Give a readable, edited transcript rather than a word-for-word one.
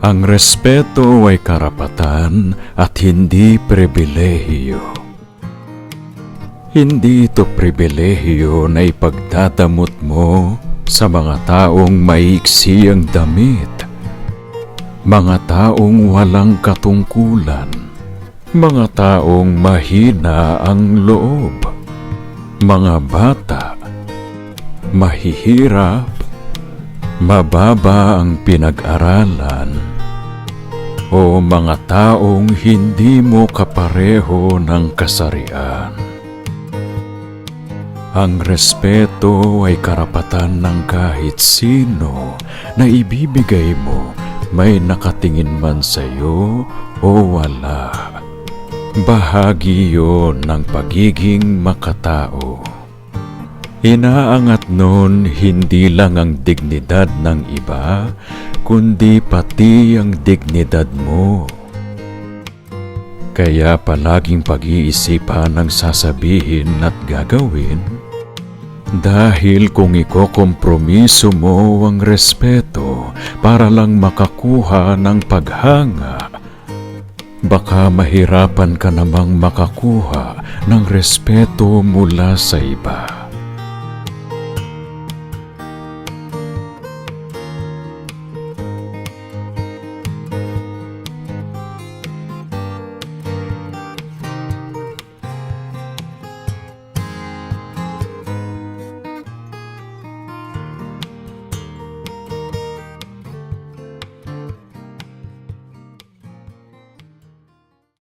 Ang respeto ay karapatan at hindi pribilehiyo. Hindi ito pribilehiyo na ipagdadamot mo sa mga taong maiksi ang damit, mga taong walang katungkulan, mga taong mahina ang loob, mga bata, mahihirap, mababa ang pinag-aralan, o mga taong hindi mo kapareho ng kasarian. Ang respeto ay karapatan ng kahit sino na ibibigay mo, may nakatingin man sa iyo o wala. Bahagi yun ng pagiging makatao. Inaangat nun hindi lang ang dignidad ng iba, kundi pati ang dignidad mo. Kaya palaging pag-iisipan ang sasabihin at gagawin, dahil kung ikokompromiso mo ang respeto para lang makakuha ng paghanga, baka mahirapan ka namang makakuha ng respeto mula sa iba.